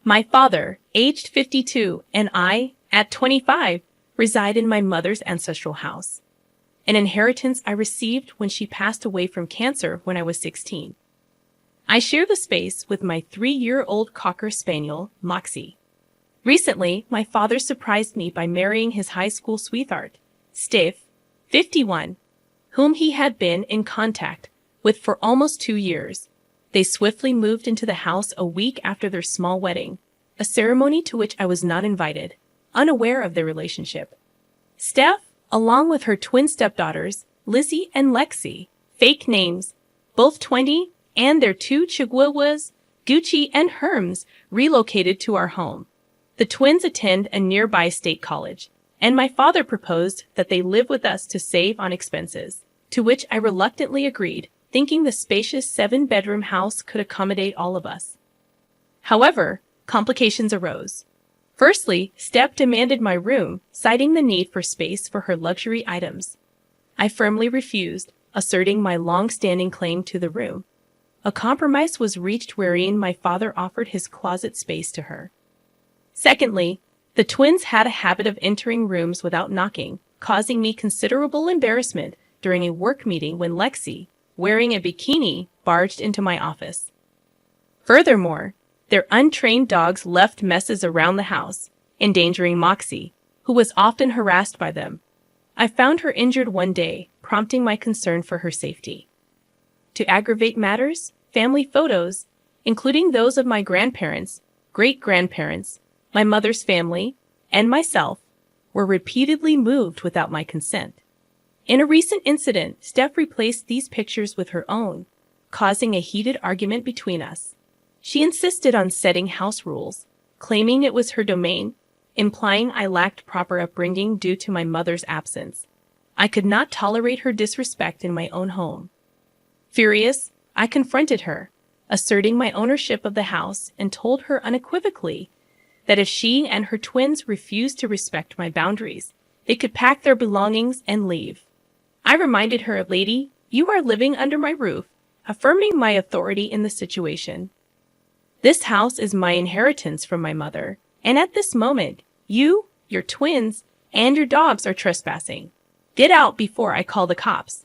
My father, aged 52, and I, at 25, reside in my mother's ancestral house, an inheritance I received when she passed away from cancer when I was 16. I share the space with my 3-year-old Cocker Spaniel, Moxie. Recently, my father surprised me by marrying his high school sweetheart, Steph, 51, whom he had been in contact with for almost 2 years. They swiftly moved into the house a week after their small wedding, a ceremony to which I was not invited, unaware of their relationship. Steph, along with her twin stepdaughters, Lizzie and Lexi, fake names, both 20, and their 2 chihuahuas, Gucci and Herms, relocated to our home. The twins attend a nearby state college, and my father proposed that they live with us to save on expenses, to which I reluctantly agreed, thinking the spacious 7-bedroom house could accommodate all of us. However, complications arose. Firstly, Steph demanded my room, citing the need for space for her luxury items. I firmly refused, asserting my long-standing claim to the room. A compromise was reached wherein my father offered his closet space to her. Secondly, the twins had a habit of entering rooms without knocking, causing me considerable embarrassment during a work meeting when Lexi, wearing a bikini, barged into my office. Furthermore, their untrained dogs left messes around the house, endangering Moxie, who was often harassed by them. I found her injured one day, prompting my concern for her safety. To aggravate matters, family photos, including those of my grandparents, great-grandparents, my mother's family, and myself, were repeatedly moved without my consent. In a recent incident, Steph replaced these pictures with her own, causing a heated argument between us. She insisted on setting house rules, claiming it was her domain, implying I lacked proper upbringing due to my mother's absence. I could not tolerate her disrespect in my own home. Furious, I confronted her, asserting my ownership of the house, and told her unequivocally that if she and her twins refused to respect my boundaries, they could pack their belongings and leave. I reminded her, "Lady, you are living under my roof," affirming my authority in the situation. "This house is my inheritance from my mother, and at this moment, you, your twins, and your dogs are trespassing. Get out before I call the cops."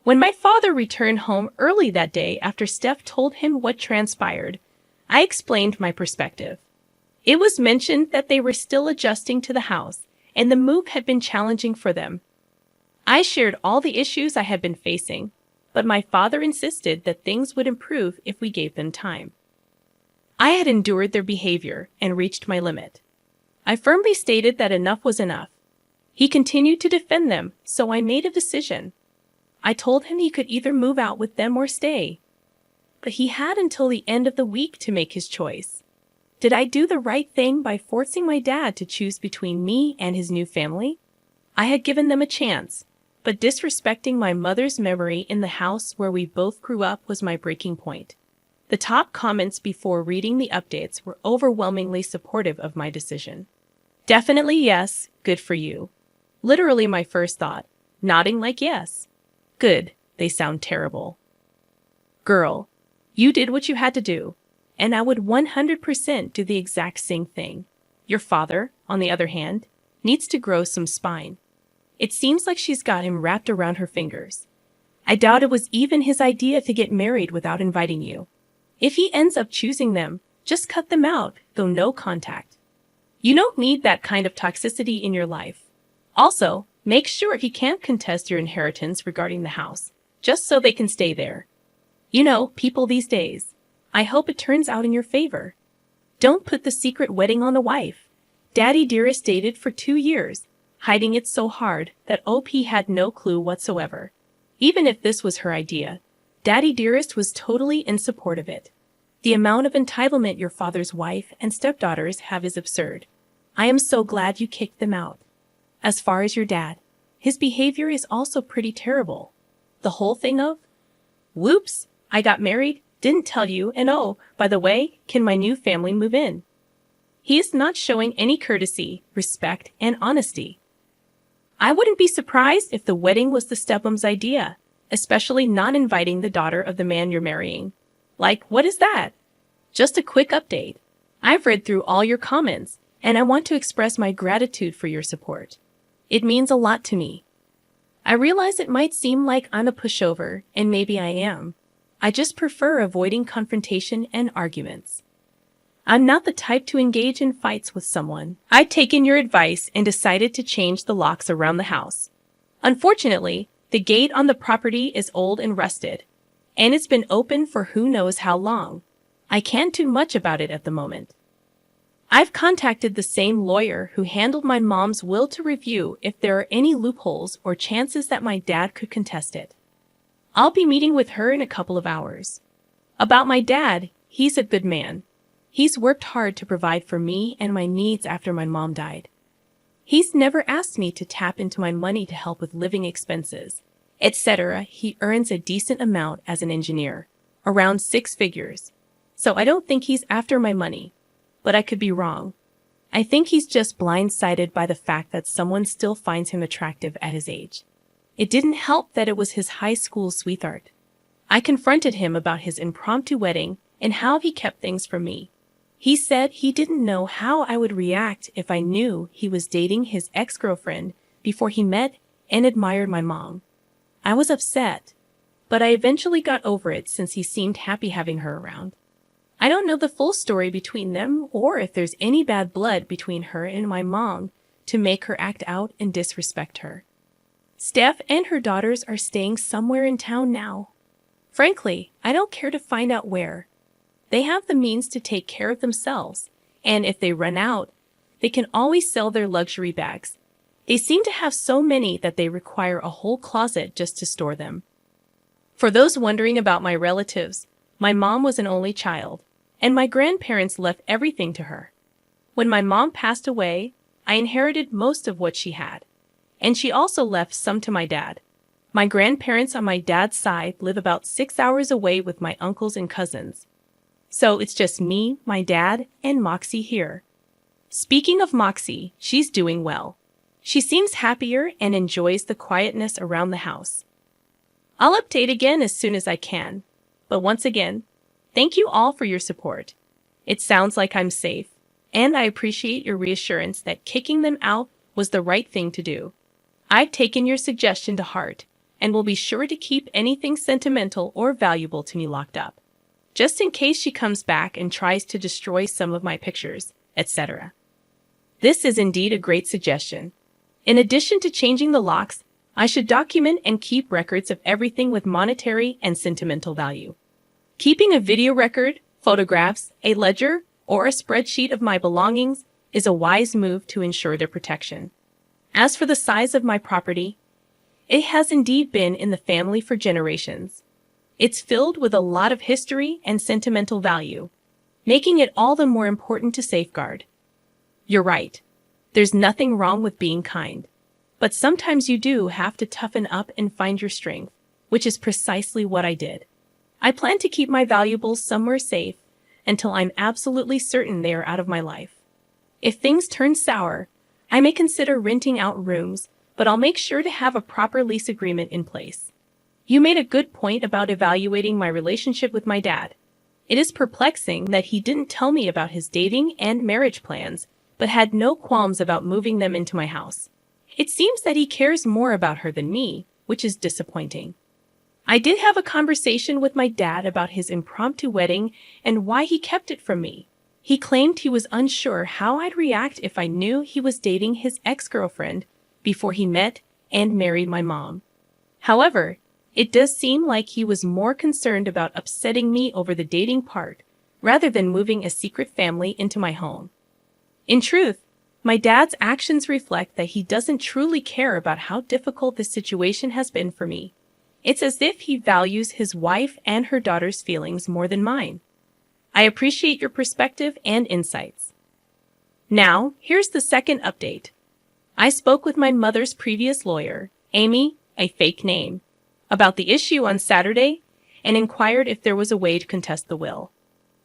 When my father returned home early that day after Steph told him what transpired, I explained my perspective. It was mentioned that they were still adjusting to the house, and the move had been challenging for them. I shared all the issues I had been facing, but my father insisted that things would improve if we gave them time. I had endured their behavior and reached my limit. I firmly stated that enough was enough. He continued to defend them, so I made a decision. I told him he could either move out with them or stay, but he had until the end of the week to make his choice. Did I do the right thing by forcing my dad to choose between me and his new family? I had given them a chance, but disrespecting my mother's memory in the house where we both grew up was my breaking point. The top comments before reading the updates were overwhelmingly supportive of my decision. "Definitely yes, good for you." Literally my first thought, nodding like yes. "Good, they sound terrible." "Girl, you did what you had to do, and I would 100% do the exact same thing. Your father, on the other hand, needs to grow some spine. It seems like she's got him wrapped around her fingers. I doubt it was even his idea to get married without inviting you. If he ends up choosing them, just cut them out, though no contact. You don't need that kind of toxicity in your life. Also, make sure he can't contest your inheritance regarding the house, just so they can stay there. You know, people these days. I hope it turns out in your favor. Don't put the secret wedding on the wife. Daddy Dearest dated for 2 years, hiding it so hard that OP had no clue whatsoever. Even if this was her idea, Daddy Dearest was totally in support of it. The amount of entitlement your father's wife and stepdaughters have is absurd. I am so glad you kicked them out. As far as your dad, his behavior is also pretty terrible. The whole thing of, "Whoops, I got married, didn't tell you, and oh, by the way, can my new family move in?" He is not showing any courtesy, respect, and honesty. I wouldn't be surprised if the wedding was the stepmom's idea, especially not inviting the daughter of the man you're marrying. Like, what is that? Just a quick update. I've read through all your comments, and I want to express my gratitude for your support. It means a lot to me. I realize it might seem like I'm a pushover, and maybe I am. I just prefer avoiding confrontation and arguments. I'm not the type to engage in fights with someone. I've taken your advice and decided to change the locks around the house. Unfortunately, the gate on the property is old and rusted, and it's been open for who knows how long. I can't do much about it at the moment. I've contacted the same lawyer who handled my mom's will to review if there are any loopholes or chances that my dad could contest it. I'll be meeting with her in a couple of hours. About my dad, he's a good man. He's worked hard to provide for me and my needs after my mom died. He's never asked me to tap into my money to help with living expenses, etc. He earns a decent amount as an engineer, around 6 figures. So I don't think he's after my money, but I could be wrong. I think he's just blindsided by the fact that someone still finds him attractive at his age. It didn't help that it was his high school sweetheart. I confronted him about his impromptu wedding and how he kept things from me. He said he didn't know how I would react if I knew he was dating his ex-girlfriend before he met and admired my mom. I was upset, but I eventually got over it since he seemed happy having her around. I don't know the full story between them or if there's any bad blood between her and my mom to make her act out and disrespect her. Steph and her daughters are staying somewhere in town now. Frankly, I don't care to find out where. They have the means to take care of themselves, and if they run out, they can always sell their luxury bags. They seem to have so many that they require a whole closet just to store them. For those wondering about my relatives, my mom was an only child, and my grandparents left everything to her. When my mom passed away, I inherited most of what she had, and she also left some to my dad. My grandparents on my dad's side live about 6 hours away with my uncles and cousins. So it's just me, my dad, and Moxie here. Speaking of Moxie, she's doing well. She seems happier and enjoys the quietness around the house. I'll update again as soon as I can. But once again, thank you all for your support. It sounds like I'm safe, and I appreciate your reassurance that kicking them out was the right thing to do. I've taken your suggestion to heart, and will be sure to keep anything sentimental or valuable to me locked up, just in case she comes back and tries to destroy some of my pictures, etc. This is indeed a great suggestion. In addition to changing the locks, I should document and keep records of everything with monetary and sentimental value. Keeping a video record, photographs, a ledger, or a spreadsheet of my belongings is a wise move to ensure their protection. As for the size of my property, it has indeed been in the family for generations. It's filled with a lot of history and sentimental value, making it all the more important to safeguard. You're right. There's nothing wrong with being kind. But sometimes you do have to toughen up and find your strength, which is precisely what I did. I plan to keep my valuables somewhere safe until I'm absolutely certain they are out of my life. If things turn sour, I may consider renting out rooms, but I'll make sure to have a proper lease agreement in place. You made a good point about evaluating my relationship with my dad. It is perplexing that he didn't tell me about his dating and marriage plans, but had no qualms about moving them into my house. It seems that he cares more about her than me, which is disappointing. I did have a conversation with my dad about his impromptu wedding and why he kept it from me. He claimed he was unsure how I'd react if I knew he was dating his ex-girlfriend before he met and married my mom. However, it does seem like he was more concerned about upsetting me over the dating part rather than moving a secret family into my home. In truth, my dad's actions reflect that he doesn't truly care about how difficult this situation has been for me. It's as if he values his wife and her daughter's feelings more than mine. I appreciate your perspective and insights. Now, here's the second update. I spoke with my mother's previous lawyer, Amy, a fake name, about the issue on Saturday and inquired if there was a way to contest the will.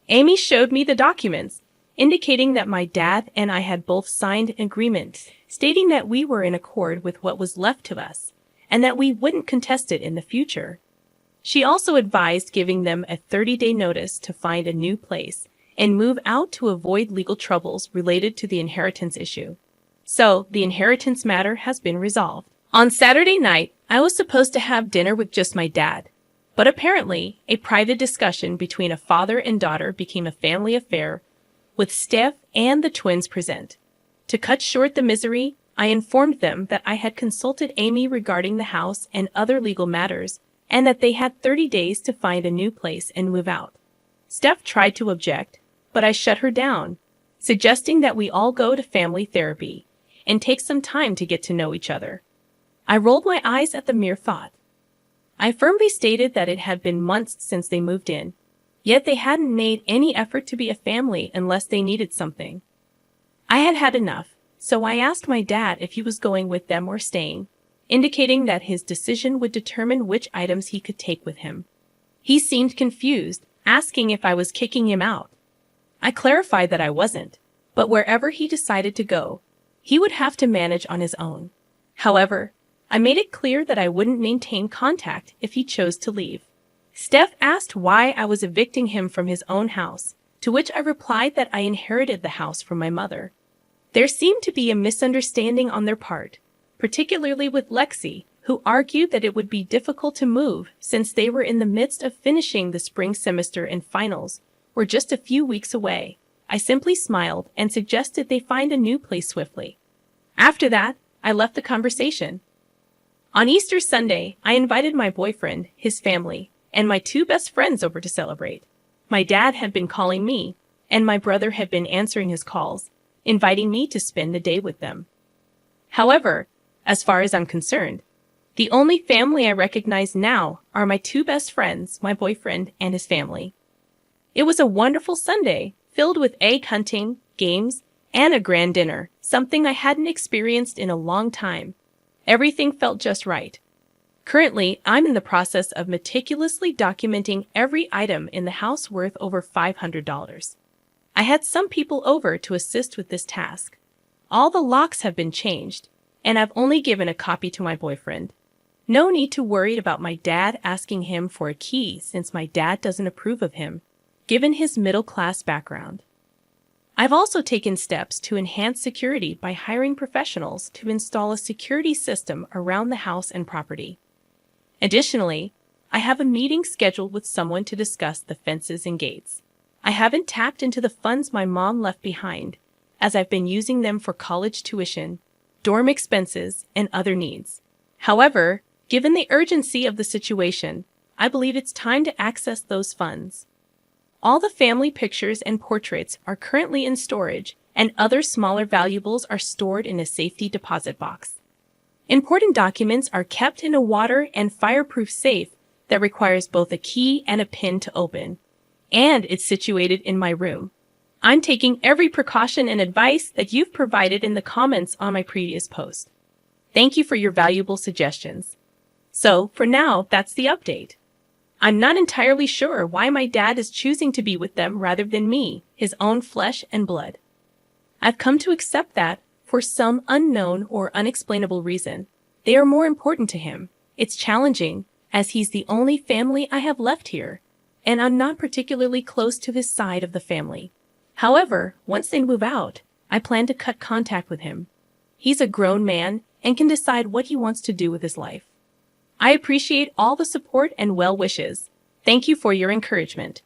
Amy showed me the documents, indicating that my dad and I had both signed an agreement stating that we were in accord with what was left to us and that we wouldn't contest it in the future. She also advised giving them a 30-day notice to find a new place and move out to avoid legal troubles related to the inheritance issue. So, the inheritance matter has been resolved. On Saturday night, I was supposed to have dinner with just my dad, but apparently, a private discussion between a father and daughter became a family affair, with Steph and the twins present. To cut short the misery, I informed them that I had consulted Amy regarding the house and other legal matters, and that they had 30 days to find a new place and move out. Steph tried to object, but I shut her down, suggesting that we all go to family therapy and take some time to get to know each other. I rolled my eyes at the mere thought. I firmly stated that it had been months since they moved in, yet they hadn't made any effort to be a family unless they needed something. I had had enough, so I asked my dad if he was going with them or staying, indicating that his decision would determine which items he could take with him. He seemed confused, asking if I was kicking him out. I clarified that I wasn't, but wherever he decided to go, he would have to manage on his own. However, I made it clear that I wouldn't maintain contact if he chose to leave. Steph asked why I was evicting him from his own house, to which I replied that I inherited the house from my mother. There seemed to be a misunderstanding on their part, particularly with Lexi, who argued that it would be difficult to move since they were in the midst of finishing the spring semester and finals were just a few weeks away. I simply smiled and suggested they find a new place swiftly. After that, I left the conversation. On Easter Sunday, I invited my boyfriend, his family, and my two best friends over to celebrate. My dad had been calling me, and my brother had been answering his calls, inviting me to spend the day with them. However, as far as I'm concerned, the only family I recognize now are my two best friends, my boyfriend, and his family. It was a wonderful Sunday, filled with egg hunting, games, and a grand dinner, something I hadn't experienced in a long time. Everything felt just right. Currently, I'm in the process of meticulously documenting every item in the house worth over $500. I had some people over to assist with this task. All the locks have been changed, and I've only given a copy to my boyfriend. No need to worry about my dad asking him for a key since my dad doesn't approve of him, given his middle-class background. I've also taken steps to enhance security by hiring professionals to install a security system around the house and property. Additionally, I have a meeting scheduled with someone to discuss the fences and gates. I haven't tapped into the funds my mom left behind, as I've been using them for college tuition, dorm expenses, and other needs. However, given the urgency of the situation, I believe it's time to access those funds. All the family pictures and portraits are currently in storage, and other smaller valuables are stored in a safety deposit box. Important documents are kept in a water and fireproof safe that requires both a key and a pin to open, and it's situated in my room. I'm taking every precaution and advice that you've provided in the comments on my previous post. Thank you for your valuable suggestions. So, for now, that's the update. I'm not entirely sure why my dad is choosing to be with them rather than me, his own flesh and blood. I've come to accept that, for some unknown or unexplainable reason, they are more important to him. It's challenging, as he's the only family I have left here, and I'm not particularly close to his side of the family. However, once they move out, I plan to cut contact with him. He's a grown man and can decide what he wants to do with his life. I appreciate all the support and well wishes. Thank you for your encouragement.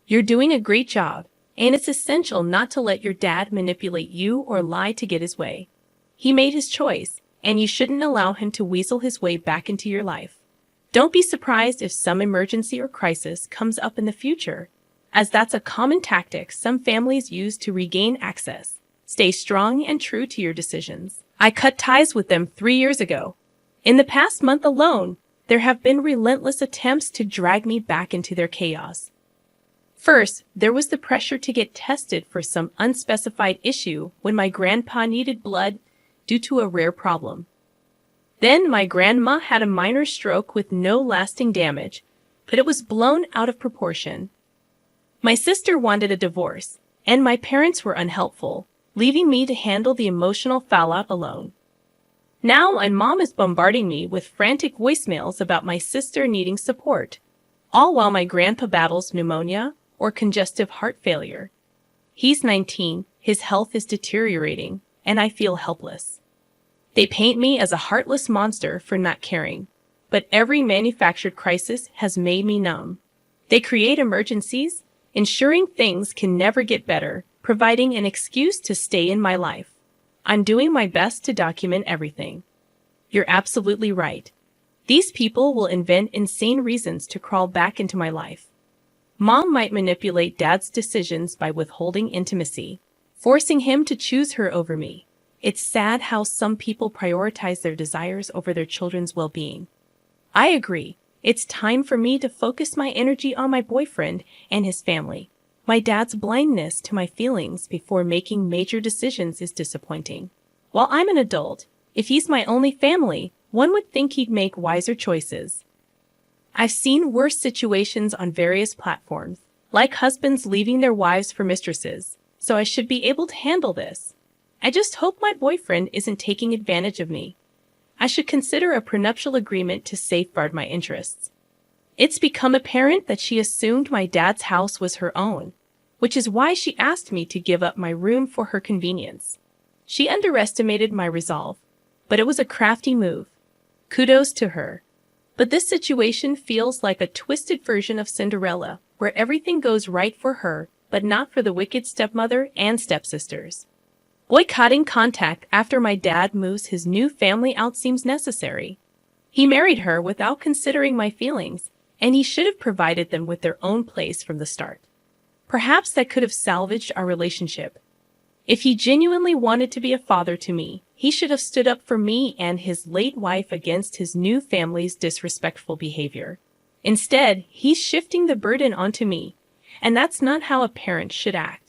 You're doing a great job, and it's essential not to let your dad manipulate you or lie to get his way. He made his choice, and you shouldn't allow him to weasel his way back into your life. Don't be surprised if some emergency or crisis comes up in the future, as that's a common tactic some families use to regain access. Stay strong and true to your decisions. I cut ties with them 3 years ago. In the past month alone, there have been relentless attempts to drag me back into their chaos. First, there was the pressure to get tested for some unspecified issue when my grandpa needed blood due to a rare problem. Then my grandma had a minor stroke with no lasting damage, but it was blown out of proportion. My sister wanted a divorce, and my parents were unhelpful, leaving me to handle the emotional fallout alone. Now my mom is bombarding me with frantic voicemails about my sister needing support, all while my grandpa battles pneumonia or congestive heart failure. He's 19, his health is deteriorating, and I feel helpless. They paint me as a heartless monster for not caring, but every manufactured crisis has made me numb. They create emergencies, ensuring things can never get better, providing an excuse to stay in my life. I'm doing my best to document everything. You're absolutely right. These people will invent insane reasons to crawl back into my life. Mom might manipulate Dad's decisions by withholding intimacy, forcing him to choose her over me. It's sad how some people prioritize their desires over their children's well-being. I agree. It's time for me to focus my energy on my boyfriend and his family. My dad's blindness to my feelings before making major decisions is disappointing. While I'm an adult, if he's my only family, one would think he'd make wiser choices. I've seen worse situations on various platforms, like husbands leaving their wives for mistresses, so I should be able to handle this. I just hope my boyfriend isn't taking advantage of me. I should consider a prenuptial agreement to safeguard my interests. It's become apparent that she assumed my dad's house was her own, which is why she asked me to give up my room for her convenience. She underestimated my resolve, but it was a crafty move. Kudos to her. But this situation feels like a twisted version of Cinderella, where everything goes right for her, but not for the wicked stepmother and stepsisters. Boycotting contact after my dad moves his new family out seems necessary. He married her without considering my feelings, and he should have provided them with their own place from the start. Perhaps that could have salvaged our relationship. If he genuinely wanted to be a father to me, he should have stood up for me and his late wife against his new family's disrespectful behavior. Instead, he's shifting the burden onto me, and that's not how a parent should act.